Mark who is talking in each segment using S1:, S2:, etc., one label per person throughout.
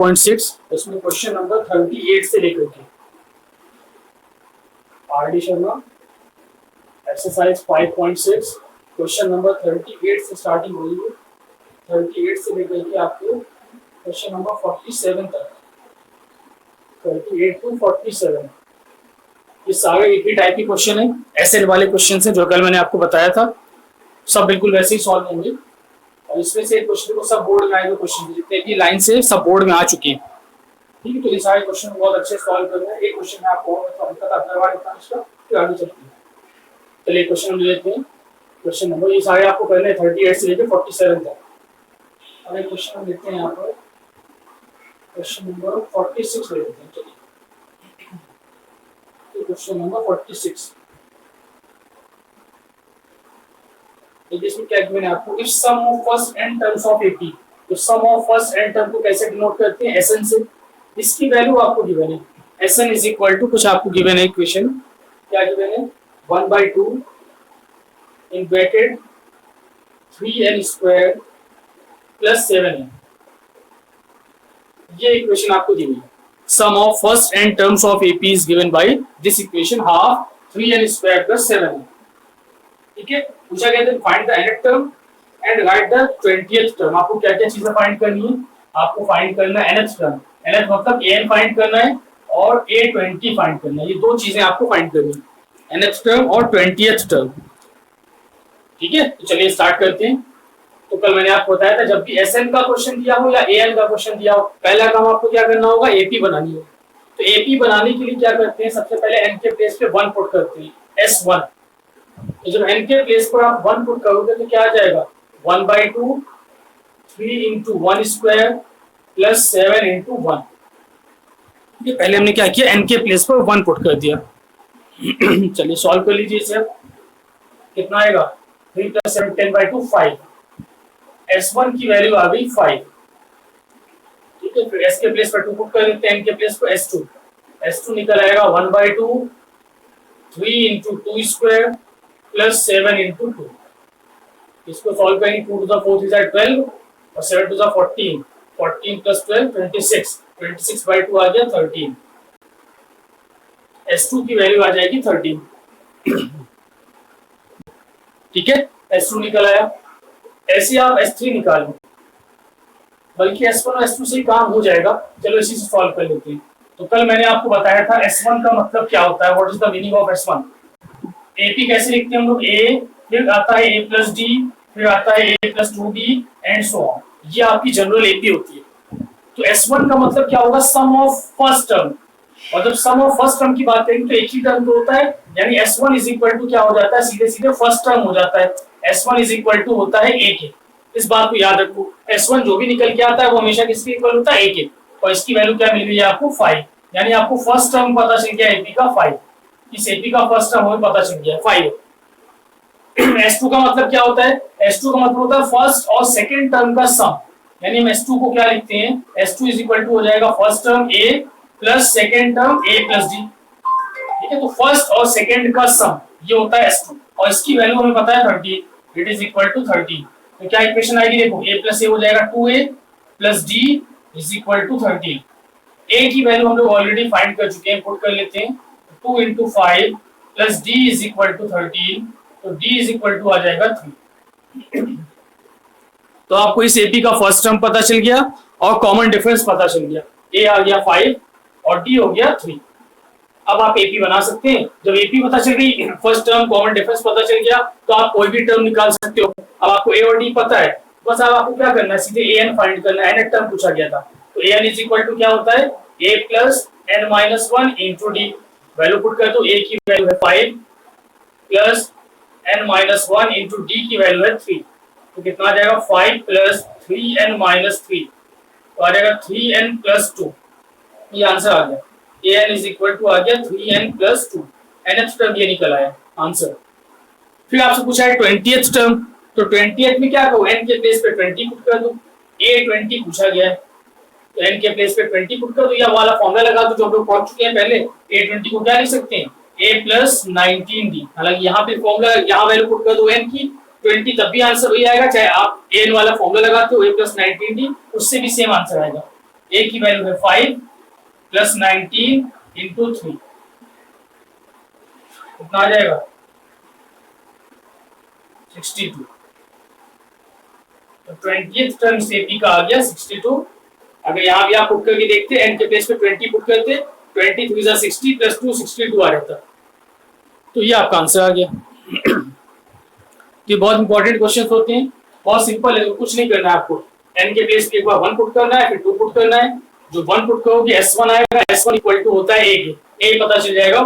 S1: 5.6 इसमें question number 38 से लेकर के RD. Sharma exercise 5.6 question number 38 से स्टार्टिंग हो रही है। 38 से लेकर के आपको क्वेश्चन नंबर 47 तक, 38 to 47 ये सारे एक ही टाइप के क्वेश्चन है। ऐसे वाले क्वेश्चन है जो कल मैंने आपको बताया था, सब बिल्कुल वैसे ही सॉल्व होंगे। और इसमें से क्वेश्चन को सब बोर्ड में आए हुए क्वेश्चन जितने भी लाइन से सब बोर्ड में आ चुके हैं। ठीक है, तो ये सारे क्वेश्चन बहुत अच्छे सॉल्व करना है। एक क्वेश्चन में आपको करवा देता हूं इसका, फिर आगे चलते हैं। चलिए क्वेश्चन ले लेते हैं। क्वेश्चन नंबर ये सारे आपको करने हैं 38 से लेकर 47 तक। अब एक क्वेश्चन हम लेते हैं यहाँ पर, क्वेश्चन नंबर 46 ले लेते हैं। चलिए क्वेश्चन नंबर 46 इसमें क्या मैंने आपको if sum of first and terms of AP, तो sum of first and term को कैसे डिनोट करते हैं, एसएन से। इसकी वैल्यू आपको गिवन है, एसएन इज इक्वल टू कुछ आपको गिवन है इक्वेशन, क्या गिवन है 1/2 in bracket 3n square plus 7n, ये इक्वेशन आपको दी हुई है। Sum of first and terms of AP is given by this equation half 3n square plus 7n। ठीक है, पूछा गया था find the nth term and write the 20th term. आपको क्या क्या चीजें फाइंड करनी है, आपको फाइंड करना है nth टर्म, nth मतलब an फाइंड करना है और a20 फाइंड करना है। ये दो चीजें आपको फाइंड करनी है, nth टर्म और 20th टर्म। ठीक है, तो चलिए स्टार्ट करते हैं। तो कल मैंने आपको बताया था जब भी एसएन का क्वेश्चन दिया हो या एएन का क्वेश्चन दिया हो, पहला काम आपको क्या करना होगा, एपी बनानी है। तो एपी बनाने के लिए क्या करते हैं, सबसे पहले एन के प्लेस पे 1 पुट करते हैं, S1। तो जब n के प्लेस पर आप 1 पुट करोगे तो क्या आ जाएगा 1/2 3 into 1 स्क्वायर प्लस 7 into 1। ये पहले हमने क्या किया, n के प्लेस पर 1 पुट कर दिया। चलिए सॉल्व कर लीजिए इसे। कितना आएगा 3 + 7 10/2 5। S1 की वैल्यू आ गई 5। ठीक है, फिर s के प्लेस पर 2 पुट कर देते हैं, n के प्लेस पर S2। S2 निकल आएगा 1/2 3 into 2 स्क्वायर प्लस 7 into 2। इसको सॉल्व करेंगे, 2 to the 4 is 12 और 7 to the 14, 14 plus 12 26, 26/2 आ गया 13। S2 की वैल्यू आ जाएगी 13। ठीक है, S2 निकल आया। ऐसे आप S3 निकालो, बल्कि S1 और S2 से ही काम हो जाएगा। चलो इसी से सॉल्व कर लेते हैं। तो कल मैंने आपको बताया था S1 का मतलब क्या होता है, what is the meaning of S1। AP कैसे लिखते हैं हम लोग, ए फिर आता है a + d, फिर आता है a + 2d and so on. ये आपकी जनरल एपी होती है। तो S1 का मतलब क्या होगा, सम ऑफ फर्स्ट टर्म। और जब सम ऑफ फर्स्ट टर्म की बात करेंगे तो एक ही टर्म तो होता है, यानी S1 इज इक्वल टू क्या हो जाता है, सीधे सीधे फर्स्ट टर्म हो जाता है। S1 इज इक्वल टू होता है a के। इस बात को याद रखो, S1 जो भी निकल के आता है वो हमेशा किसके इक्वल होता है, a के। और इसकी वैल्यू क्या मिल गई है आपको 5, यानी आपको फर्स्ट टर्म पता चल गया एपी का 5। इस एपी का फर्स्ट टर्म हमें पता चल गया 5। S2 का मतलब क्या होता है, S2 का मतलब होता है फर्स्ट और सेकंड टर्म का सम। यानी हम S2 को क्या लिखते हैं, S2 इज इक्वल टू हो जाएगा first term A plus second term A + D। ठीक है, तो फर्स्ट और सेकंड का सम ये होता है S2 और इसकी वैल्यू हमें पता है 30, इट इज इक्वल टू 30। तो क्या इक्वेशन आएगी, देखो A + A हो जाएगा 2A + D is equal to 30। A की वैल्यू हम लोग ऑलरेडी फाइंड कर चुके हैं, पुट कर लेते हैं। 2 into 5 plus D is equal to 13, तो D is equal to आ जाएगा 3। तो आपको इस AP का फर्स्ट टर्म पता चल गया और कॉमन डिफरेंस पता चल गया। A आ गया 5 और D हो गया 3। अब आप AP बना सकते हैं। जब AP पता चल गई, फर्स्ट टर्म कॉमन डिफरेंस पता चल गया, तो आप कोई भी टर्म निकाल सकते हो। अब आपको A और D पता है, बस अब आपको क्या करना है, सीधे AN फाइंड करना है। nth टर्म पूछा गया था, तो AN इज इक्वल टू क्या होता है, A + n - 1 into D। Value put कर दो, A की वैल्यू है 5 प्लस n - 1 इंटू D की वैल्यू है 3। तो कितना आ जाएगा 5 + 3n - 3, तो आ जाएगा 3n + 2। ये आंसर आ गया, an इज इक्वल टू आ गया 3n + 2। nth टर्म ये निकल आया आंसर। फिर आपसे पूछा है 20th टर्म, तो 20th में क्या करूं, n के प्लेस पे 20 पुट कर दो। A20 पूछा गया है, तो n के प्लेस पे 20 पुट कर दो, या वाला फॉर्मूला लगा दो जो हम लोग पढ़ चुके हैं पहले। A20 को क्या लिख सकते हैं, A + 19D। हालांकि यहाँ पे फॉर्मूला, यहाँ वैल्यू पुट कर दो n की 20, तब भी आंसर वही आएगा, चाहे आप n वाला फॉर्मूला लगाते हो A + 19D, उससे भी सेम आंसर आएगा। ए की वैल्यू है 5 प्लस 19 इंटू 3, कितना आ जाएगा 62। तो 20th टर्म एपी का आ गया 62। अगर यहाँ भी आप पुट करके देखते एन के प्लेस पे 20 पुट करते, 20 3 60 प्लस 2 62 आ रहता। तो ये आपका आंसर आ गया। ये बहुत इंपॉर्टेंट क्वेश्चन होते हैं, बहुत सिंपल है, कुछ नहीं करना है आपको। एन के प्लेस पे एक बार 1 पुट करना है, फिर 2 पुट करना है। जो 1 पुट करोगे S1 आएगा, S1 इक्वल टू होता है ए पता चल जाएगा।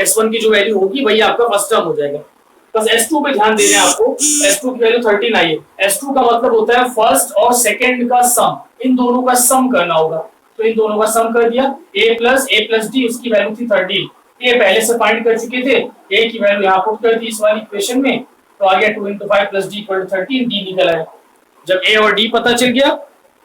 S1: S1 की जो वैल्यू होगी वही आपका फर्स्ट टर्म हो जाएगा। बस S2 पे ध्यान देना है आपको। S2 की वैल्यू 13 आई है। S2 का मतलब होता है फर्स्ट और सेकंड का सम, इन दोनों का सम करना होगा। तो इन दोनों का सम कर दिया, a प्लस डी, उसकी वैल्यू थी 13। ए पहले से फाइंड कर चुके थे, a की वैल्यू यहाँ पुट कर दी इस वाली इक्वेशन में, तो आ गया 2 × 5 + d = 13, d निकल आया। जब a और d पता चल गया,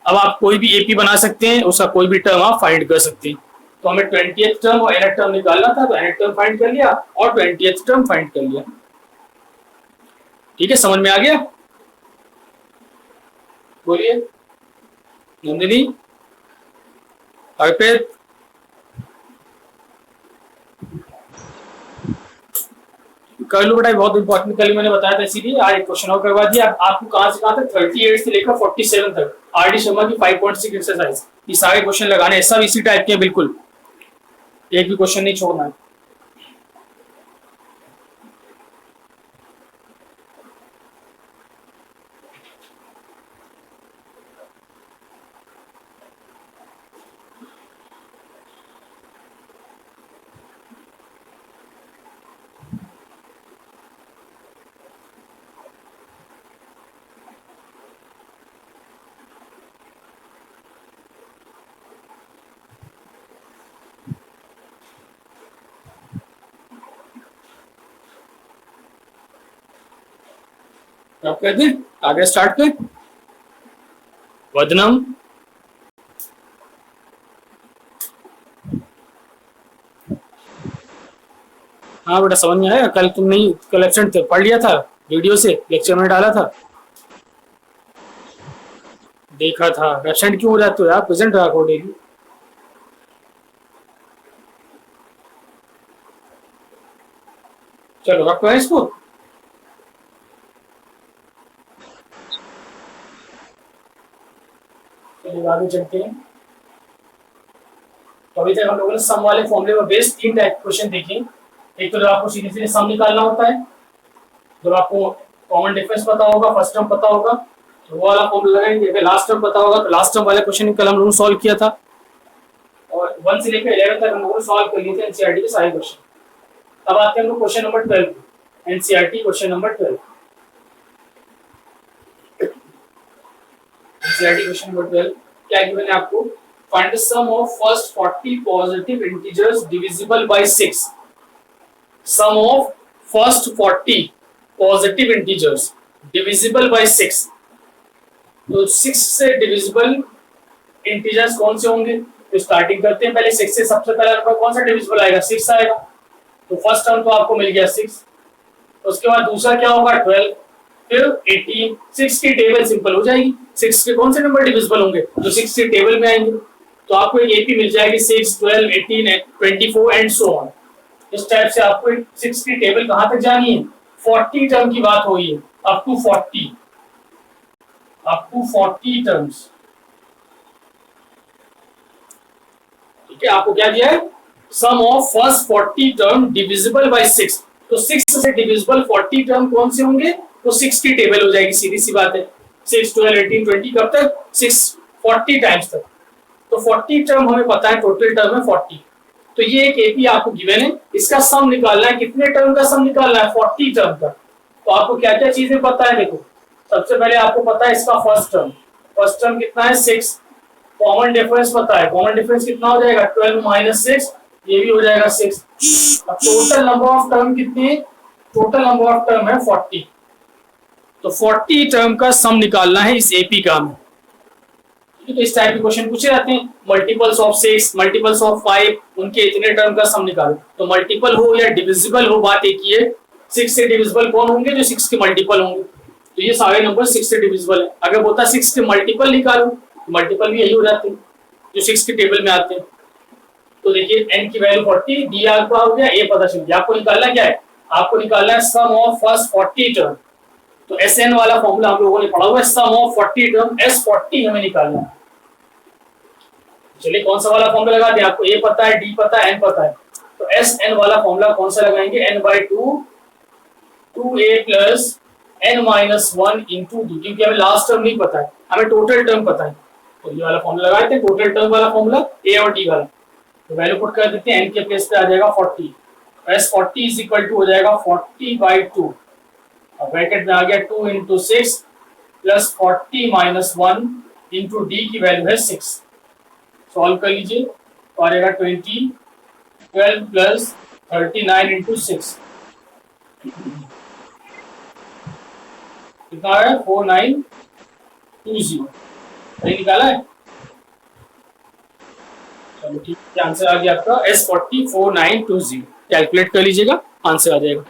S1: अब आप कोई भी एपी बना सकते हैं, उसका कोई भी टर्म आप फाइंड कर सकते हैं। तो हमें 20th टर्म और nth टर्म निकालना था, तो nth टर्म फाइंड कर लिया और 20th टर्म फाइंड कर लिया। ठीक है, समझ में आ गया? बोलिए नंदिनी, अर्पित, कर लो बेटा, बहुत इंपॉर्टेंट कल मैंने बताया था, इसीलिए आज एक क्वेश्चन और करवा दिया। आपको कहां से कहां तक 38 से लेकर 47 तक आरडी शर्मा की 5.6 एक्सरसाइज, ये सारे क्वेश्चन लगाने हैं, सब इसी टाइप के हैं, बिल्कुल एक भी क्वेश्चन नहीं छोड़ना है। आप कहते हैं आगे स्टार्ट कर। वदनम, हाँ बेटा समझ में आया। कल तुम नहीं, कल एब्सेंट पढ़ लिया था, वीडियो से लेक्चर में डाला था, देखा था। एब्सेंट क्यों हो जाते हो यार, प्रेजेंट रखो डेली। चलो रखो है इसको। आगे चलते हैं। तो अभी तक हम लोगों ने सम वाले फॉर्मूले में बेस्ड 3 टाइप क्वेश्चन देखे। एक तो जब आपको सीधे सीधे सम निकालना होता है, जब आपको कॉमन डिफरेंस पता होगा, फर्स्ट टर्म पता होगा, तो वो वाला फॉर्मूला लगाएंगे। अगर लास्ट टर्म पता होगा तो लास्ट टर्म वाले क्वेश्चन कल हम लोगों ने सॉल्व किया था, और 1 से लेकर 11 तक हम लोगों ने सॉल्व कर लिए थे एनसीईआरटी के सारे क्वेश्चन। अब आते हैं हम लोग question number 12, NCERT question number 12। NCERT question number 12 क्या गिवन है आपको? Find the sum of first 40 positive integers divisible by 6। Sum of first 40 positive integers divisible by 6। तो 6 से डिविजिबल इंटीजर्स कौन से होंगे? तो स्टार्टिंग करते हैं पहले 6 से। सबसे पहले नंबर कौन सा डिविजिबल आएगा? 6 आएगा। तो फर्स्ट टर्म तो आपको मिल गया 6। उसके बाद दूसरा क्या होगा? 12, फिर 18। 6 की टेबल सिंपल हो जाएगी। 6 के कौन से नंबर डिविजिबल होंगे? जो 6 की टेबल में आएंगे। तो आपको एक एपी मिल जाएगी 6, 12, 18, 24 एंड सो ऑन। इस टाइप से आपको 6 की टेबल कहां तक जानी है? 40 टर्म की बात हो रही है, up to 40, up to 40 terms. ठीक है, आपको क्या दिया है? Sum of first 40 term divisible by 6। तो 6 से डिविजिबल 40 टर्म कौन से होंगे? तो 6 की टेबल हो जाएगी, सीधी सी बात है। 6, 12, 18, 20 कब तक? 6 40 टाइम्स तक। तो 40 टर्म हमें पता है, टोटल टर्म है 40। तो ये एक एपी आपको गिवन है, इसका सम निकालना है। कितने टर्म का सम निकालना है? 40 टर्म का। तो आपको क्या क्या चीजें पता है? देखो, सबसे पहले आपको पता है इसका फर्स्ट टर्म। फर्स्ट टर्म कितना है? 6। कॉमन डिफरेंस पता है, कॉमन डिफरेंस कितना हो जाएगा? 12 - 6, ये भी हो जाएगा 6। अब टोटल नंबर ऑफ टर्म कितनी? टोटल नंबर ऑफ टर्म है 40। तो 40 टर्म का सम निकालना है इस एपी का हमें। तो इस टाइप के क्वेश्चन पूछे जाते हैं। मल्टीपल्स ऑफ 6, मल्टीपल्स ऑफ 5, उनके इतने टर्म का सम निकालो। तो मल्टीपल हो या डिविजिबल हो, बात एक ही है। 6 से डिविजिबल कौन होंगे? जो 6 के मल्टीपल होंगे। तो ये सारे नंबर 6 से डिविजिबल है। अगर बोलता 6 के मल्टीपल निकालो, मल्टीपल भी यही हो जाते हैं। जो 6 के टेबल में आते हैं। तो देखिए n की वैल्यू 40, डी आपका हो गया, ए पता चल गया। आपको निकालना क्या है, आपको निकालना है सम ऑफ फर्स्ट 40 टर्म। तो Sn वाला फॉर्मूला हम लोगों ने पढ़ा हुआ है, सम ऑफ 40 टर्म S40 हमें निकालना है। चलिए कौन सा वाला फॉर्मूला लगा दें, आपको ए पता है, डी पता है, एन पता है। तो Sn वाला फॉर्मूला कौन सा लगाएंगे, n/2 2a plus n-1 into D, क्योंकि हमें लास्ट टर्म नहीं पता है, हमें टोटल टर्म पता है। तो ये वाला फॉर्मूला लगाते हैं, टोटल टर्म वाला फॉर्मूला ए और डी वाला। तो वैल्यू पुट कर देते हैं, n के प्लेस पे आ जाएगा 40, S40 इज इक्वल टू हो जाएगा 40/2, और ब्रैकेट में आ गया 2 into 6 plus 40 minus 1 into D की वैल्यू है 6। सॉल्व कर लीजिए तो आ जाएगा 20, 12 प्लस 39 इंटू 6 कितना है 4920। सही निकाला है, चलो ठीक है, आंसर आ गया आपका S40 4920। कैलकुलेट कर लीजिएगा, आंसर आ जाएगा।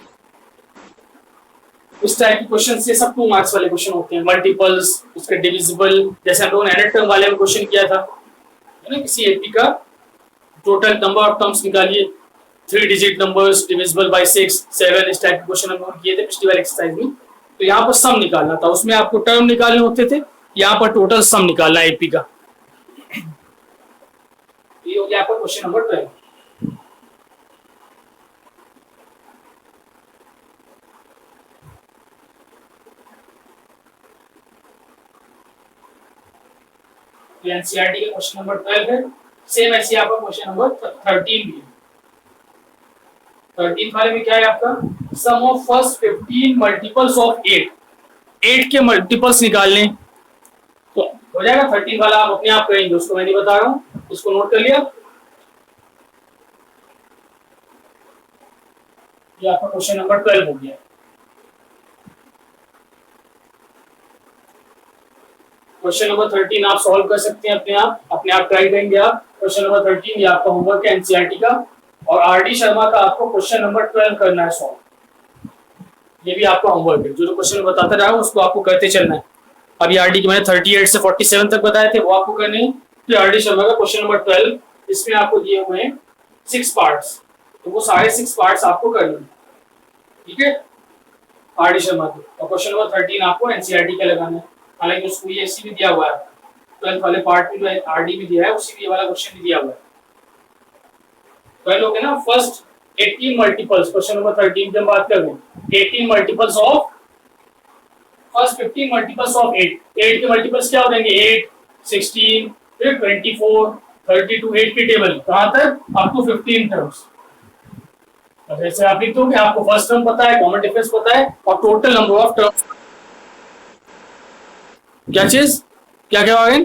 S1: इस टाइप के क्वेश्चन से सब 2 मार्क्स वाले क्वेश्चन होते हैं, मल्टीपल्स, उसके डिविजिबल, जैसे हम लोगों ने एनएट टर्म वाले में क्वेश्चन किया था, है ना, किसी एपी का टोटल नंबर ऑफ टर्म्स निकालिए, 3 डिजिट नंबर्स डिविजिबल बाय 6, 7, इस टाइप के क्वेश्चन हम लोग किए थे पिछली वाली एक्सरसाइज में। तो यहाँ पर सम निकालना था, उसमें आपको टर्म निकालने होते थे, यहाँ पर टोटल सम निकालना है एपी का। ये हो गया आपका क्वेश्चन नंबर 12। एनसीईआरटी का क्वेश्चन नंबर 12 है, सेम ऐसे आपका क्वेश्चन नंबर 13 भी है। 13 वाले में क्या है आपका, सम ऑफ फर्स्ट 15 मल्टीपल्स ऑफ 8, 8 के मल्टीपल्स निकालने। तो हो जाएगा 13 वाला, आप अपने आप करेंगे, उसको मैं नहीं बता रहा हूं, उसको नोट कर लिया। ये आपका क्वेश्चन नंबर 12 हो गया। क्वेश्चन नंबर 13 आप सॉल्व कर सकते हैं अपने आप ट्राई करेंगे आप। क्वेश्चन नंबर 13 ये आपका होमवर्क है एनसीईआरटी का, और आरडी शर्मा का आपको क्वेश्चन नंबर 12 करना है सॉल्व। ये भी आपका होमवर्क है, जो क्वेश्चन बताता रहा हूं उसको आपको करते चलना है। अभी आरडी के मैंने 38 से 47 तक बताए थे, वो आपको करने हैं। फिर आरडी शर्मा का क्वेश्चन नंबर 12, इसमें आपको दिए हुए हैं 6 पार्ट्स, तो वो सारे 6 पार्ट्स आपको करने हैं, ठीक है, आरडी शर्मा के। और क्वेश्चन नंबर 13 आपको एनसीईआरटी का लगाना है। हालांकि उसको ये सी भी दिया हुआ है, 12 वाले पार्ट में जो आरडी भी दिया है, उसी भी वाला क्वेश्चन भी दिया हुआ है। पहले हो गया ना फर्स्ट 18 मल्टीपल्स, क्वेश्चन नंबर 13 की हम बात कर रहे हैं। 18 multiples of first 15 multiples of 8, 8 के मल्टीपल्स क्या हो जाएंगे, 8, 16, फिर 24, 32, 8 की टेबल कहां तक, अप टू 15 टर्म्स। जैसे आप लिखोगे, आपको फर्स्ट टर्म पता है, कॉमन डिफरेंस पता है, और टोटल नंबर ऑफ टर्म्स, क्या चीज क्या क्या आगे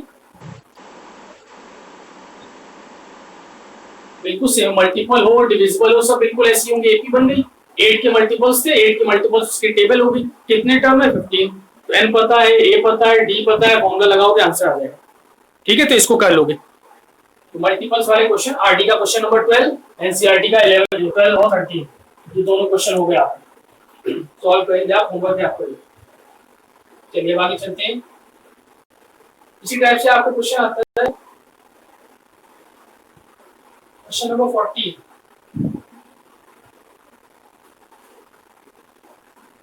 S1: बिल्कुल सेम, मल्टीपल हो डिविजिबल हो सब बिल्कुल ऐसी होंगे। एपी बन गई, 8 के मल्टीपल्स थे, 8 के मल्टीपल्स उसकी टेबल होगी, कितने टर्म है 15। तो एन पता है, ए पता है, डी पता है, फॉर्मूला लगाओगे आंसर आ जाएगा, ठीक है। तो इसको कर लोगे। तो मल्टीपल्स वाले क्वेश्चन, आरडी का क्वेश्चन नंबर 12, एनसीईआरटी का 11, 12 और 13, ये दोनों क्वेश्चन हो गए आपके, सॉल्व करेंगे आप, होमवर्क है आपको। चलिए आगे चलते हैं। इसी टाइप से आपको क्वेश्चन आता है क्वेश्चन नंबर 14,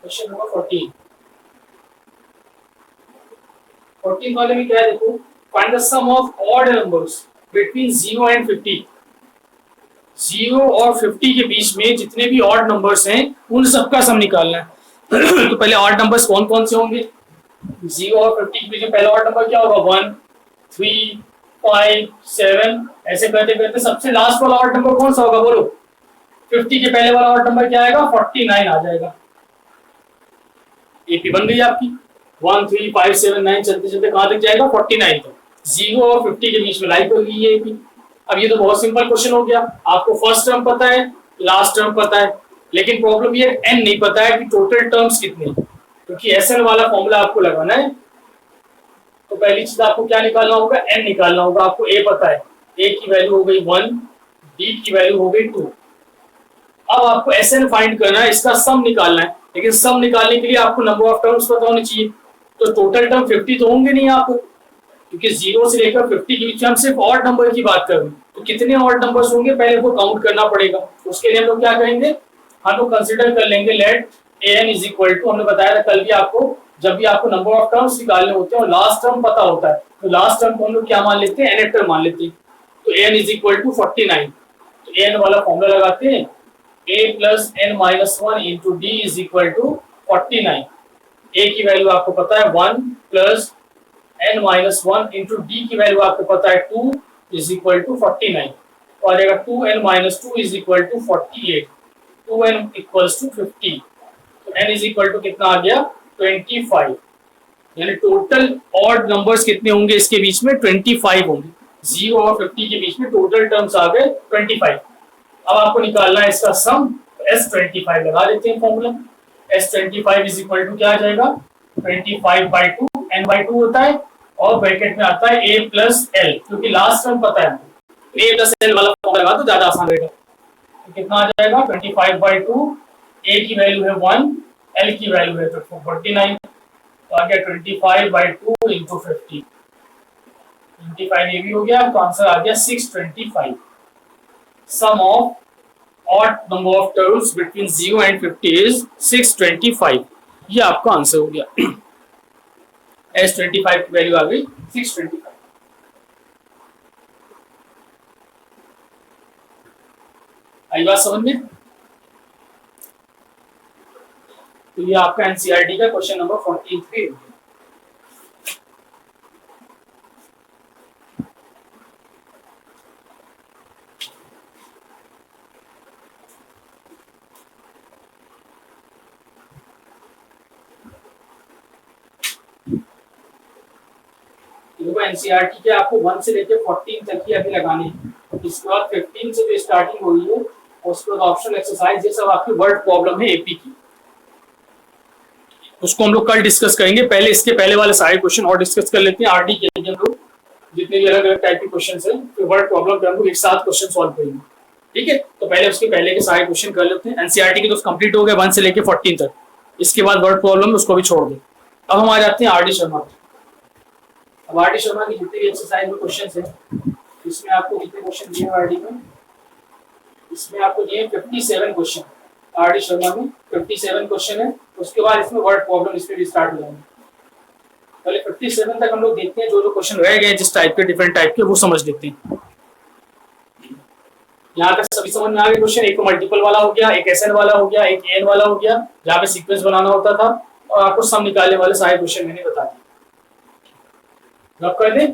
S1: क्वेश्चन नंबर 14 वाले में क्या है, देखो, find the sum of odd numbers between 0 and 50। 0 और 50 के बीच में जितने भी ऑड नंबर्स हैं उन सबका सम निकालना है। तो पहले ऑड नंबर्स कौन कौन से होंगे, 0 और 50 के बीच में पहला ऑड नंबर क्या होगा, 1, 3, 5, 7, ऐसे करते करते सबसे लास्ट वाला ऑड नंबर कौन सा होगा, बोलो। 50 के पहले वाला ऑड नंबर क्या आएगा, 49 आ जाएगा। एपी बन गई आपकी, 1, 3, 5, 7, 9 चलते चलते कहां तक जाएगा, 49 तक। 0 और 50 के बीच में लाइक होगी ये एपी। अब ये तो बहुत सिंपल क्वेश्चन हो गया, आपको फर्स्ट टर्म पता है, लास्ट टर्म पता है, लेकिन प्रॉब्लम ये एन नहीं पता है कि टोटल टर्म्स कितने, क्योंकि एसएन वाला फॉर्मूला आपको लगाना है। तो पहली चीज आपको क्या निकालना होगा, एन निकालना होगा। आपको ए पता है, ए की वैल्यू हो गई 1, डी की वैल्यू हो गई 2। अब आपको एसएन फाइंड करना है, इसका सम निकालना है, लेकिन सम निकालने के लिए आपको नंबर ऑफ टर्म्स पता होने चाहिए। तो टोटल टर्म 50 तो होंगे नहीं, आपको क्योंकि 0 से लेकर 50 के बीच में हम सिर्फ ऑड नंबर की बात कर रहे हैं, तो कितने ऑड नंबर्स होंगे पहले वो काउंट करना पड़ेगा। उसके लिए हम लोग क्या करेंगे, हम लोग कंसिडर कर लेंगे let an is equal to, हमने बताया था कल भी आपको, जब भी आपको नंबर ऑफ टर्म्स निकालने होते हैं और लास्ट टर्म पता होता है तो लास्ट टर्म को हम लोग क्या मान लेते हैं, nth टर्म मान लेते हैं। तो an इज इक्वल टू 49, तो an वाला फॉर्मूला लगाते हैं, a plus n minus 1 into d is equal to 49। a की वैल्यू आपको पता है 1 plus n minus 1 into d की वैल्यू आपको पता है 2 इज इक्वल टू 49, तो आ जाएगा 2n minus 2 is equal to 48, 2n equals to 50, तो n इज इक्वल टू कितना आ गया 25, यानी टोटल ऑड नंबर्स कितने होंगे इसके बीच में 25 होंगे, 0 और 50 के बीच में टोटल टर्म्स आ गए 25। अब आपको निकालना है इसका सम, S25 लगा देते हैं formula, S25 is equal to क्या आ जाएगा 25/2, n/2 होता है और ब्रैकेट में आता है a प्लस l, क्योंकि लास्ट टर्म पता है a प्लस l वाला फॉर्मूला लगा तो ज्यादा आसान रहेगा। तो कितना आ जाएगा 25/2, a की वैल्यू है 1, l की वैल्यू है 49, तो आ गया 25/2 इंटू 50, 25 ये भी हो गया, तो आंसर आ गया 625। Sum of odd number of terms between 0 and 50 is 625, ये आपका आंसर हो गया। S25 की वैल्यू आ गई 625। आई बात समझ में? तो ये आपका एनसीईआरटी का क्वेश्चन नंबर 43 हो गया। एनसीईआरटी के आपको 1 से लेकर 14 तक ही अभी लगाने हैं, इसके बाद 15 से जो स्टार्टिंग हुई है उसके बाद ऑप्शनल एक्सरसाइज, ये सब आपकी वर्ड प्रॉब्लम है एपी की, उसको हम लोग कल डिस्कस करेंगे। पहले इसके पहले वाले सारे क्वेश्चन और डिस्कस कर लेते हैं, आरडी के हम लोग जितने भी अलग अलग टाइप के क्वेश्चन है, फिर वर्ड प्रॉब्लम पे हम लोग एक साथ क्वेश्चन सॉल्व करेंगे, ठीक है। तो पहले उसके पहले के सारे क्वेश्चन कर लेते हैं। एनसीईआरटी के तो कंप्लीट हो गए 1 से लेकर 14 तक, इसके बाद वर्ड प्रॉब्लम उसको भी छोड़ दें। अब हम आ जाते हैं आरडी शर्मा। अब आरडी शर्मा की जितने भी एक्सरसाइज में क्वेश्चन है, इसमें आपको कितने क्वेश्चन दिए आरडी में, इसमें आपको दिए 57 क्वेश्चन आरडी शर्मा में, 57 क्वेश्चन है। उसके बाद इसमें वर्ड प्रॉब्लम इसमें भी स्टार्ट हो जाएंगे। पहले 57 तक हम लोग देखते हैं, जो जो क्वेश्चन रह गए जिस टाइप के, डिफरेंट टाइप के, वो समझ लेते हैं। यहाँ तक सभी समझ में आ गए क्वेश्चन। एक मल्टीपल वाला हो गया, एक एसएन वाला हो गया, एक एन वाला हो गया, जहाँ पे सीक्वेंस बनाना होता था, और आपको सम निकालने वाले सारे क्वेश्चन मैंने बता दिए। रब कर दें,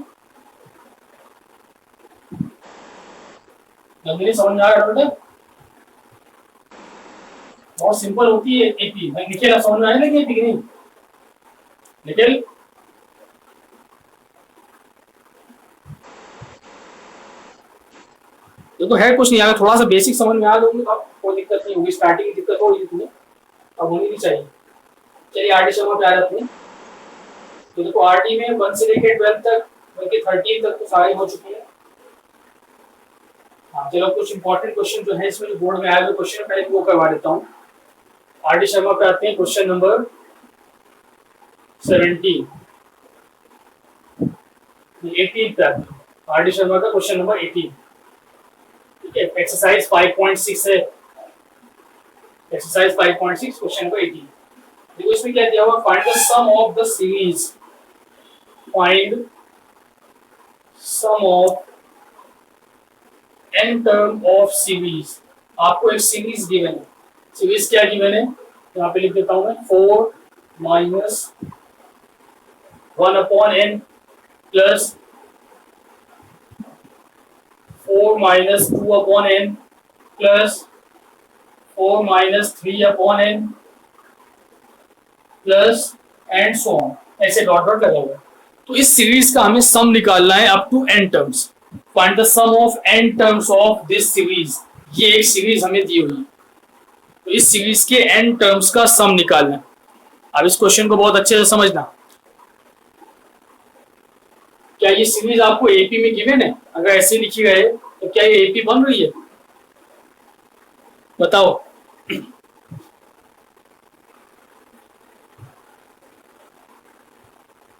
S1: समझ में आ रहा बेटा? बहुत सिंपल होती है एपी। निखिल आप समझ में आने लगे एपी की नहीं? निखिल देखो है कुछ नहीं, अगर थोड़ा सा बेसिक समझ में आ जाओगे तो आप कोई दिक्कत नहीं होगी। स्टार्टिंग की दिक्कत होगी तुम्हें, अब होनी नहीं चाहिए। चलिए आरडी शर्मा पे आ जाते हैं। तो देखो आरडी में 1 से लेकर 12 तक, बल्कि 13 तक तो सारे हो चुके हैं। हाँ चलो, कुछ इंपॉर्टेंट क्वेश्चन जो है इसमें, जो बोर्ड में आए हुए क्वेश्चन पहले वो करवा देता हूँ। आरडी शर्मा पे आते हैं, क्वेश्चन नंबर 17 18 तक। आरडी शर्मा का क्वेश्चन नंबर 18, ठीक है। एक्सरसाइज 5.6 है, एक्सरसाइज 5.6 क्वेश्चन नंबर 18। देखो इसमें क्या दिया हुआ, find the sum of the series, find sum of n term of series. आपको एक सीरीज गिवन है, सीरीज क्या गिवन है, यहाँ पे लिख देता हूं मैं, 4 minus 1/n plus 4 minus 2/n plus 4 minus 3/n plus and so on, ऐसे डॉट डॉट लगा हुआ है। तो इस सीरीज का हमें सम निकालना है up to n terms. Find the sum of n terms of this series. ये एक सीरीज हमें दी हुई है, तो इस सीरीज के n टर्म्स का सम निकालना है। अब इस क्वेश्चन को बहुत अच्छे से समझना। क्या ये सीरीज आपको एपी में गिवन है? अगर ऐसे लिखी गए तो क्या ये एपी बन रही है? बताओ।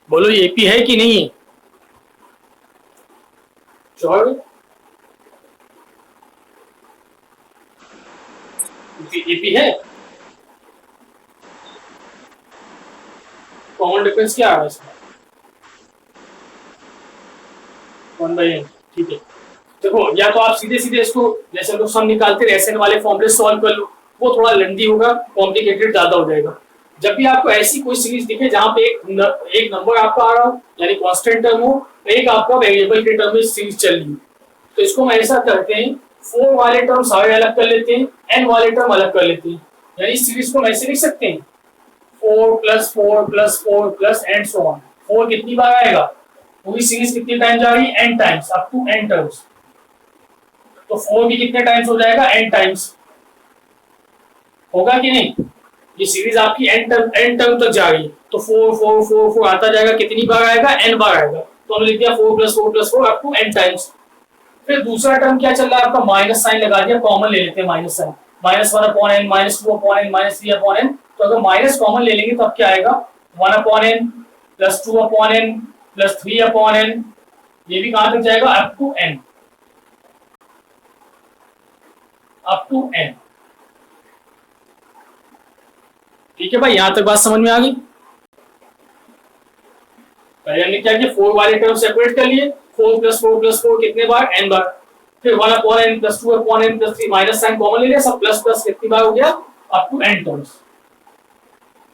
S1: बोलो ये एपी है कि नहीं है? श्योर? एपी है, कॉमन डिफरेंस क्या आ रहा है इसमें? 1/n, ठीक है। देखो या तो आप सीधे सीधे इसको जैसे हम लोग सम निकालते हैं एसएन वाले फॉर्मूले सॉल्व कर लो, वो थोड़ा लेंथी होगा, कॉम्प्लिकेटेड ज्यादा हो जाएगा। जब भी आपको ऐसी कोई सीरीज दिखे जहां पे एक नंबर आपका आ रहा हो यानी कांस्टेंट टर्म हो, एक आपका वेरिएबल के टर्म में सीरीज चल रही हो, तो इसको हम ऐसा करते हैं 4 वाले टर्म सारे अलग कर लेते हैं, n वाले टर्म अलग कर लेते हैं, यानी इस सीरीज को हम ऐसे लिख सकते हैं 4 + 4 + 4 + एंड सो ऑन। 4 कितनी बार आएगा, पूरी सीरीज कितनी टाइम जा रही है, n times, up to n terms. तो 4 भी कितने टाइम्स हो जाएगा, n टाइम्स होगा कि नहीं? ये सीरीज आपकी n टर्म तक जा रही है, तो 4 4 4 4 आता जाएगा, कितनी बार आएगा, n बार आएगा। तो हम लिख दिया 4 + 4 + 4 अप टू n टाइम्स। फिर दूसरा टर्म क्या चल रहा है आपका, माइनस साइन लगा दिया, कॉमन ले लेते हैं minus sign, -1/n, -2/n, -3/n। तो अगर माइनस कॉमन ले लेंगे तो अब क्या आएगा, 1/n + 2/n + 3/n, ये भी कहां तक जाएगा, up to n, up to n। ठीक है भाई, यहां तक बात समझ में आ गई? पहले हमने क्या किया, 4 वाले टर्म सेपरेट कर लिए, 4 + 4 + 4 कितने बार, n बार। फिर 1/n + 2/n + 3, minus sign common ले लिया, सब प्लस प्लस कितनी बार हो गया, up to n terms,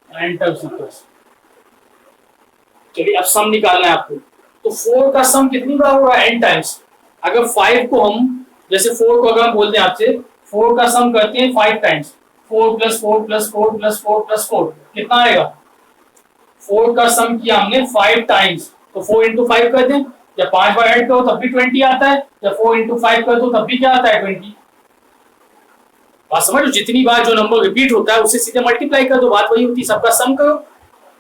S1: n terms plus. चलिए अब सम निकालना है आपको, तो 4 का सम कितनी बार हो रहा है, n टाइम्स। अगर 5 को हम जैसे 4 को अगर हम बोलते हैं आपसे 4 का सम करते हैं 5 टाइम्स, 4 + 4 + 4 + 4 + 4 कितना आएगा, 4 का सम किया हमने 5 टाइम्स, तो 4 × 5 कर दें, जब 5 बार ऐड करो तब भी 20 आता है, जब 4 × 5 कर दो तब भी क्या आता है, 20। बात समझ लो, जितनी बार जो नंबर रिपीट होता है उससे सीधे मल्टीप्लाई कर दो, बात वही होती है, सबका सम करो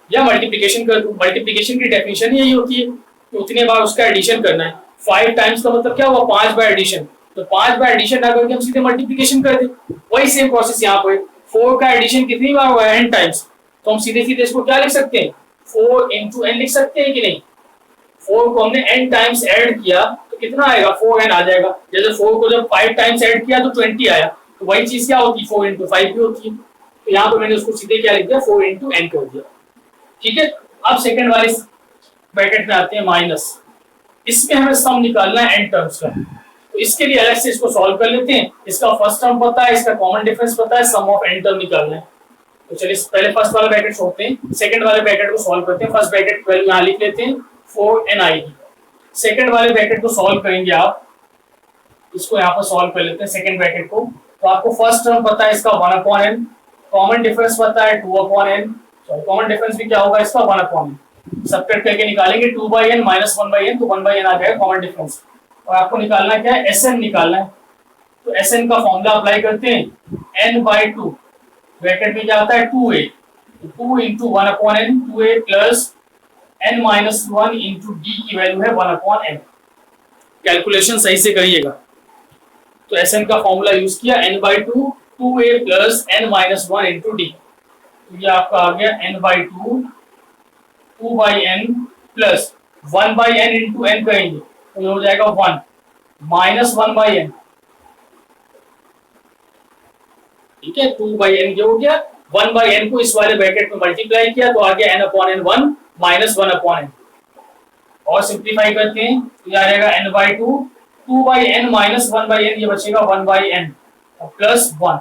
S1: या मल्टीप्लिकेशन कर दो। मल्टीप्लिकेशन की डेफिनेशन यही होती है कि उतने बार उसका एडिशन करना है। 5 टाइम्स का मतलब क्या हुआ, 5 बार एडिशन, तो 5 बार एडिशन ना करके हम सीधे मल्टीप्लिकेशन कर दें, वही सेम प्रोसेस यहाँ पे। 4 का एडिशन कितनी बार हुआ है, n टाइम्स, तो हम सीधे सीधे इसको क्या लिख सकते हैं, 4 × n लिख सकते हैं कि नहीं। 4 को हमने n टाइम्स ऐड किया तो कितना आएगा, 4n आ जाएगा। जैसे 4 को जब 5 टाइम्स ऐड किया तो 20 आया, तो वही चीज क्या होती है, 4 × 5 भी होती है। तो यहाँ पे मैंने उसको सीधे क्या लिख दिया, 4 × n कर दिया। ठीक है, अब सेकंड वाले ब्रैकेट में आते हैं माइनस, इसमें हमें सम निकालना है n टर्म्स का, तो इसके लिए अलग से इसको सॉल्व कर लेते हैं। इसका फर्स्ट टर्म पता है, इसका कॉमन डिफरेंस पता है, सम ऑफ n टर्म निकालना है। तो चलिए पहले फर्स्ट वाला ब्रैकेट छोड़ते हैं, सेकंड वाले ब्रैकेट को सॉल्व करते हैं। फर्स्ट ब्रैकेट की वैल्यू यहाँ लिख लेते हैं 4n आएगी, सेकंड वाले ब्रैकेट को सॉल्व करेंगे आप, इसको यहाँ पर सॉल्व कर लेते हैं सेकंड ब्रैकेट को। तो आपको फर्स्ट टर्म पता है इसका 1/n, कॉमन डिफरेंस पता है 2/n, सॉरी कॉमन डिफरेंस भी क्या होगा इसका 1/n, सब्ट्रैक्ट करके निकालेंगे 2/n - 1/n, तो 1/n आ जाएगा कॉमन डिफरेंस। और आपको निकालना क्या है, Sn निकालना है। तो Sn का फॉर्मूला अप्लाई करते हैं, n/2 ब्रैकेट में क्या आता है 2a, 2 × 1/n, 2a + n - 1 × d की वैल्यू है 1/n। कैलकुलेशन सही से करिएगा। तो Sn का फॉर्मूला यूज किया, n/2 2a + n - 1 × d, तो ये आपका आ गया n/2 2/n + 1/n × n करेंगे तो ये हो जाएगा 1 - 1/n। ठीक है, 2/n ये हो गया, 1/n को इस वाले ब्रैकेट में मल्टीप्लाई किया तो आ गया n/n 1 - 1/n। और सिंपलीफाई करते हैं तो ये आ जाएगा n/2 2/n - 1/n, ये बचेगा 1/n और प्लस 1।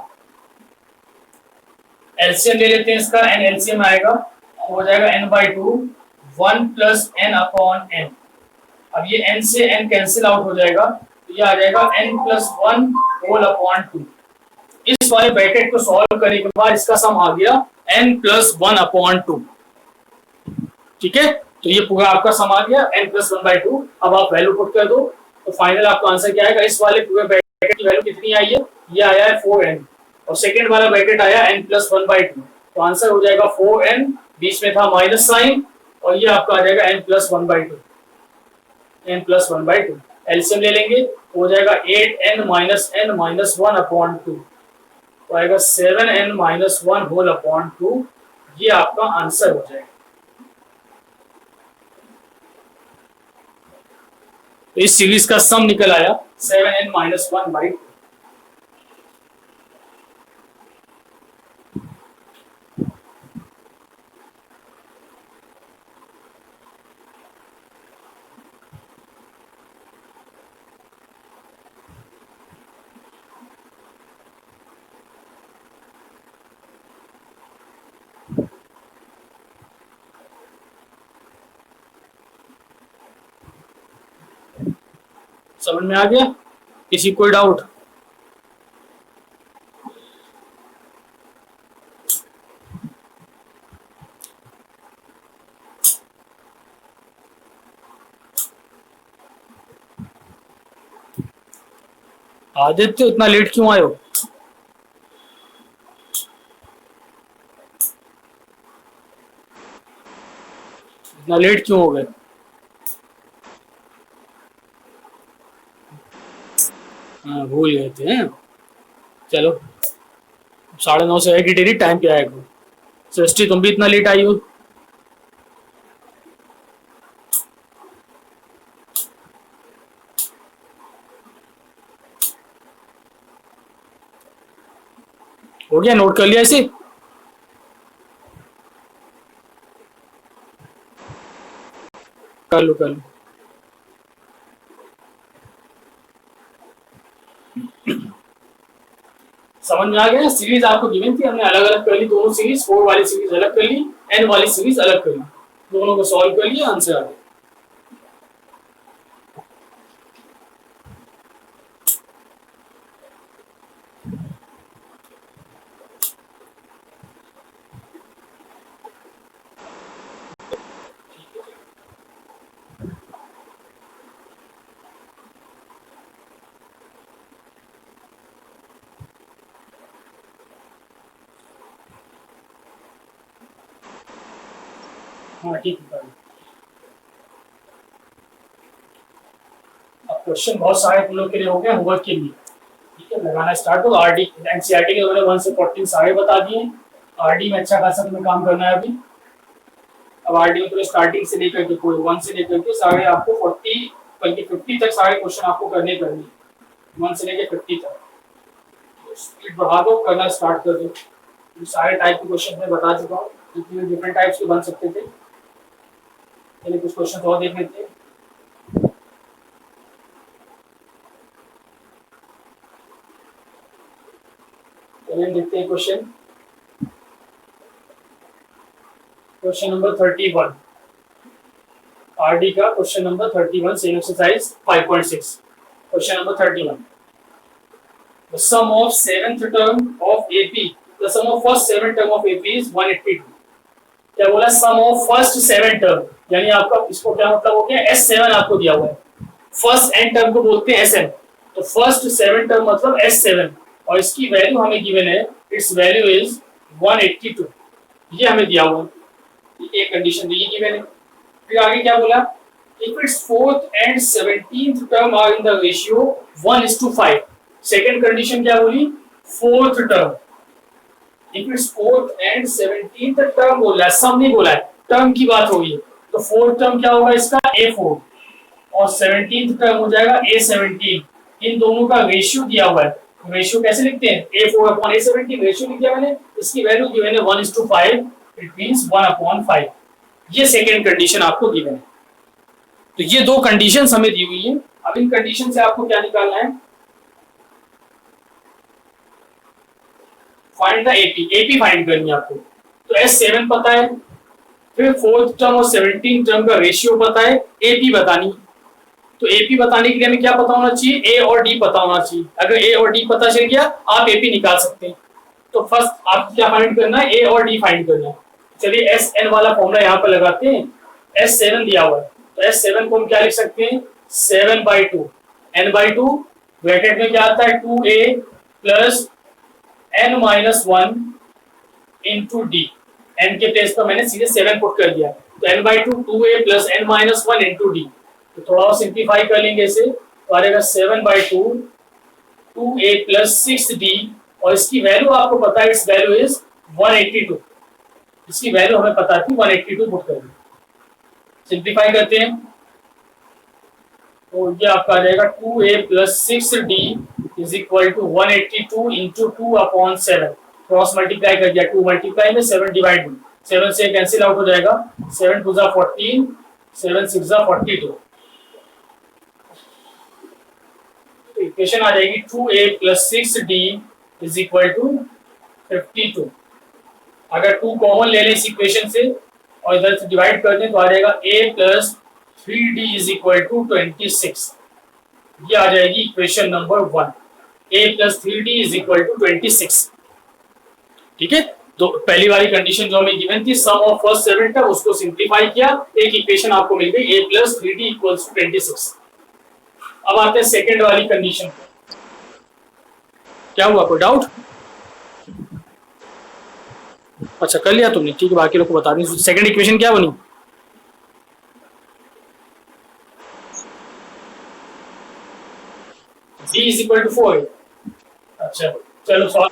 S1: एलसीएम ले लेते हैं इसका, n एलसीएम आएगा तो हो जाएगा n/2 1 + n/n। अब ये n से n कैंसिल आउट हो जाएगा तो ये आ जाएगा n + 1 होल / 2। इस वाले ब्रैकेट को सॉल्व करने के बाद इसका सम आ गया n + 1/2। ठीक है, तो ये पूरा आपका सम आ गया n + 1/2। अब आप वैल्यू पुट कर दो तो फाइनल आपका आंसर क्या आएगा, इस वाले पूरे ब्रैकेट की वैल्यू कितनी आई है, ये आया है 4n, और सेकंड वाला ब्रैकेट आया n + 1/2, तो आंसर हो जाएगा 4n, बीच में था माइनस साइन, और ये आपका आ जाएगा n + 1/2, n + 1/2। एलसीएम ले लेंगे हो जाएगा 8n - n - 1/2, तो आएगा 7n - 1 होल / 2। ये आपका आंसर हो जाएगा। तो इस सीरीज का सम निकल आया 7n-1/2। समझ में आ गया? किसी कोई डाउट? आदित्य इतना लेट क्यों आए हो? इतना लेट क्यों हो गए? हाँ भूल गए थे। चलो 9:30 से है कि डेली टाइम पे आया करो। सृष्टि तुम भी इतना लेट आई हो? हो गया? नोट कर लिया इसे? कर लो कर लो। समझ में आ गया? सीरीज आपको गिवन थी, हमने अलग अलग कर ली दोनों सीरीज। 4 वाली सीरीज अलग कर ली, n वाली सीरीज अलग कर ली, दोनों को सॉल्व कर लिया, आंसर आ गया। हाँ ठीक है। अब क्वेश्चन बहुत सारे तुम लोग के लिए हो गए होमवर्क के लिए। ठीक है, लगाना स्टार्ट हो। आरडी एनसीईआरटी के मैंने 1 से 14 सारे बता दिए। आरडी में अच्छा खासा तुम्हें काम करना है अभी। अब आरडी में तुम्हें स्टार्टिंग से लेकर के कोई 1 से लेकर के सारे आपको 40 बल्कि 50 तक सारे क्वेश्चन आपको करने 1 से लेकर 50 तक। स्पीड बढ़ा दो, करना स्टार्ट कर दो। सारे टाइप के क्वेश्चन मैं बता चुका हूँ, जितने डिफरेंट टाइप्स के बन सकते थे। चलिए कुछ क्वेश्चन और देख लेते हैं। चलिए देखते हैं क्वेश्चन नंबर 31। आरडी का question number 31, same exercise 5.6। Question number 31। The sum of 7th term of AP, the sum of first 7 term of AP is 182. क्या बोला? सम ऑफ फर्स्ट 7 टर्म, यानी आपका इसको क्या मतलब हो गया? S7 आपको दिया हुआ है। फर्स्ट n टर्म को बोलते हैं Sn, तो फर्स्ट 7 टर्म मतलब S7, और इसकी वैल्यू हमें गिवन है, इट्स वैल्यू इज 182। ये हमें दिया हुआ है, एक कंडीशन दी गिवन है। फिर आगे क्या बोला? If its 4th and 17th term are in the ratio 1:5, second condition क्या बोली? 4th term. If its 4th and 17th term बोला, सम नहीं बोला है, टर्म की बात हो गई। तो 4th टर्म क्या होगा इसका? A4, और 17th टर्म हो जाएगा A17। इन दोनों का रेशियो दिया हुआ है। रेशियो कैसे लिखते हैं? A4/A17 रेशियो लिख दिया मैंने, इसकी वैल्यू गिवन है 1:5, इट मींस 1/5। ये सेकेंड कंडीशन आपको गिवन है। तो ये दो कंडीशंस हमें दी हुई है। अब इन कंडीशन से आपको क्या निकालना है? Find the AP. AP find करनी है आपको। तो S7 पता है, फिर 4th टर्म और 17th टर्म का रेशियो पता है, एपी बतानी। तो एपी बताने के लिए हमें क्या पता होना चाहिए? ए और डी पता होना चाहिए। अगर ए और डी पता चल गया, आप एपी निकाल सकते हैं। तो फर्स्ट आपको क्या फाइंड करना है? ए और डी फाइंड करना है। चलिए SN वाला फॉर्मूला यहाँ पर लगाते हैं। S7 दिया हुआ है, तो S7 को हम क्या लिख सकते हैं? 7/2 n/2 ब्रैकेट में क्या आता है? 2a plus n-1 into D. n के प्लेस पर मैंने सीधे 7 पुट कर दिया, तो n/2 2a plus n-1 into D. तो थोड़ा और सिंप्लीफाई कर लेंगे इसे, तो आ जाएगा 7/2 2a प्लस 6d, और इसकी वैल्यू आपको पता है, इट्स वैल्यू इज 182। इसकी वैल्यू हमें पता थी 182 पुट कर दी। सिंप्लीफाई करते हैं, तो ये आपका आ जाएगा 2a plus 6d is equal to 182 into 2/7। Cross multiply कर दिया, 2 मल्टीप्लाई में 7 डिवाइड में, 7 से कैंसिल आउट हो जाएगा, 7 2 14, 7 6 42। तो इक्वेशन आ जाएगी 2a plus 6d is equal to 52। अगर 2 कॉमन ले लें इस इक्वेशन से और इधर से डिवाइड कर दें तो आ जाएगा a plus 3d is equal to 26। ये आ जाएगी equation number 1, a plus 3d is equal to 26। ठीक है, तो पहली वाली कंडीशन जो हमें गिवन थी सम ऑफ फर्स्ट 7 टर्म, उसको सिंप्लीफाई किया, एक इक्वेशन आपको मिल गई a plus 3d equals to 26। अब आते हैं सेकेंड वाली कंडीशन। क्या हुआ, कोई डाउट? अच्छा कर लिया तुमने, ठीक है, बाकी लोग को बता दी। सेकंड इक्वेशन क्या बनी? d is equal to 4। अच्छा चलो सॉल्व।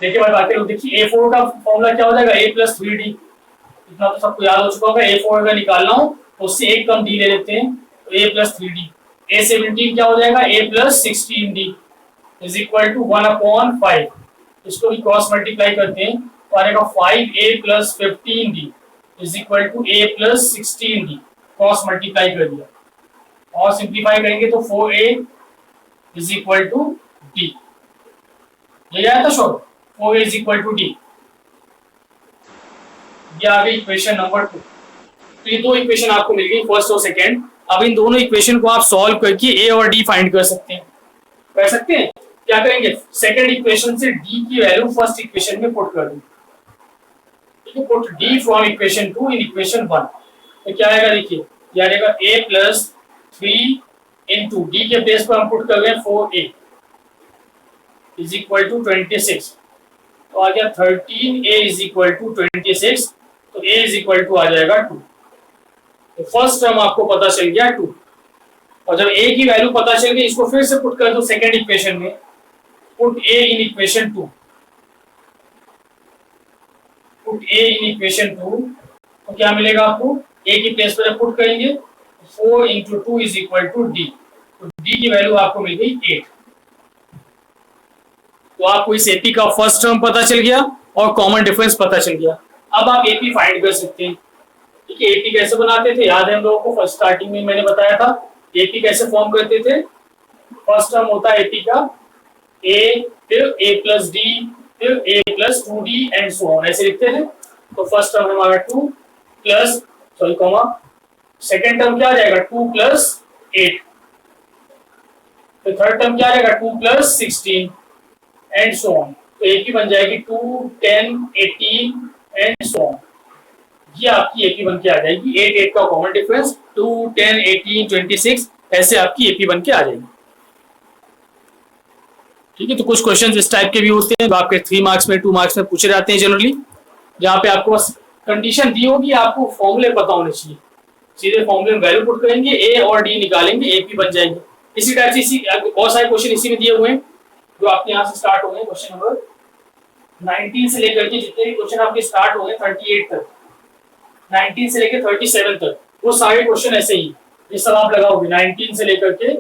S1: देखिए भाई बाकी लोग देखिए, a4 का फॉर्मूला क्या हो जाएगा, a प्लस 3d। इतना तो सबको याद हो चुका होगा। a4 अगर निकालना हो तो उससे एक कम d ले लेते हैं, तो a प्लस 3d। a17 क्या हो जाएगा, a plus 16d is equal to 1/5। इसको भी क्रॉस मल्टीप्लाई करते हैं तो आ जाएगा 5a plus 15d is equal to a plus 16d। Cross multiply कर दिया और सिंप्लीफाई करेंगे तो 4a is equal to d। ये आया था short, 4a is equal to d। ये आ गई इक्वेशन नंबर 2। तो ये दो इक्वेशन आपको मिल गई, फर्स्ट और सेकंड। अब इन दोनों इक्वेशन को आप सॉल्व करके a और d फाइंड कर सकते हैं। कर सकते हैं, क्या करेंगे, सेकंड इक्वेशन से d की वैल्यू फर्स्ट इक्वेशन में पुट कर देंगे। ठीक है, put d from equation 2 in equation 1। तो क्या आएगा, देखिए ये आएगा a प्लस 3 इंटू d के बेस पर हम पुट कर रहे हैं 4a इज इक्वल टू 26। तो आ गया 13a इज इक्वल टू 26। तो a इज इक्वल टू आ जाएगा 2। तो फर्स्ट टर्म आपको पता चल गया 2। और जब a की वैल्यू पता चल गई, इसको फिर से पुट कर दो सेकंड इक्वेशन में, put a in equation 2। Put a in equation 2 तो क्या मिलेगा आपको, a की प्लेस पर पुट करेंगे 4 into 2 is equal to d। तो d की वैल्यू आपको मिल गई 8। तो आपको इस एपी का फर्स्ट टर्म पता चल गया और कॉमन डिफरेंस पता चल गया। अब आप एपी फाइंड कर सकते हैं। ठीक है, एपी कैसे बनाते थे, याद है हम लोगों को, फर्स्ट स्टार्टिंग में मैंने बताया था एपी कैसे फॉर्म करते थे। फर्स्ट टर्म होता है एपी का a, फिर a प्लस d, फिर a plus 2d and so on, ऐसे लिखते थे। तो फर्स्ट टर्म हमारा 2 plus sorry comma, second term क्या आ जाएगा 2 प्लस 8, तो थर्ड टर्म क्या आ जाएगा 2 प्लस 16 एंड सो ऑन। तो एपी बन जाएगी 2 10 18 एंड सो ऑन। ये आपकी एपी बन के आ जाएगी। 8 8 का कॉमन डिफरेंस, 2 10 18 26, ऐसे आपकी एपी बन के आ जाएगी। ठीक है, तो कुछ क्वेश्चंस इस टाइप के भी होते हैं जो आपके 3 मार्क्स में 2 मार्क्स में पूछे जाते हैं जनरली, जहाँ पे आपको बस कंडीशन दी होगी, आपको फॉर्मूले पता होने चाहिए। सीधे फॉर्मूले में वैल्यू पुट करेंगे, ए और डी निकालेंगे, एपी बन जाएंगे। इसी टाइप से इसी बहुत सारे क्वेश्चन इसी में दिए हुए हैं जो आपके यहाँ से स्टार्ट हो गए। क्वेश्चन नंबर 19 से लेकर के जितने भी क्वेश्चन आपके स्टार्ट हो गए 38 तक, 19 से लेकर 37 तक, वो सारे क्वेश्चन ऐसे ही, ये सब आप लगाओगे 19 से लेकर के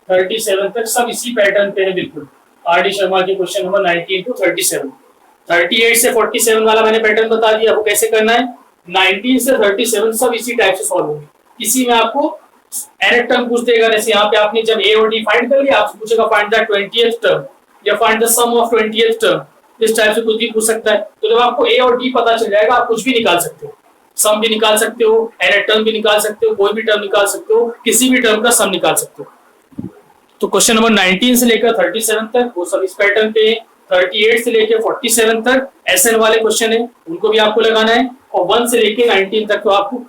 S1: 37 तक, सब इसी पैटर्न पे है बिल्कुल। आर डी शर्मा के क्वेश्चन नंबर 19 टू 37, 38 से 47 वाला मैंने पैटर्न बता दिया वो कैसे करना है। 19 से 37 सब इसी टाइप से सॉल्व होंगे। इसी में आपको एनथ टर्म पूछ देगा, जैसे यहाँ पे आपने जब ए और डी फाइंड कर लिया, आपसे पूछेगा फाइंड द 20th टर्म या find the sum of 20th term, इस टाइप से कुछ भी पूछ सकता है। तो जब आपको ए और डी पता चल जाएगा, आप कुछ भी निकाल सकते हो, सम भी निकाल सकते हो, एनथ टर्म भी निकाल सकते हो, कोई भी टर्म निकाल सकते हो, किसी भी टर्म का सम निकाल सकते हो। तो क्वेश्चन नंबर 19 से लेकर 37 तक वो सब इस पैटर्न पे, 38 से लेकर 47 तक एसएन वाले क्वेश्चन है, उनको भी आपको लगाना है, और 1 से लेकर 19 तक तो आपको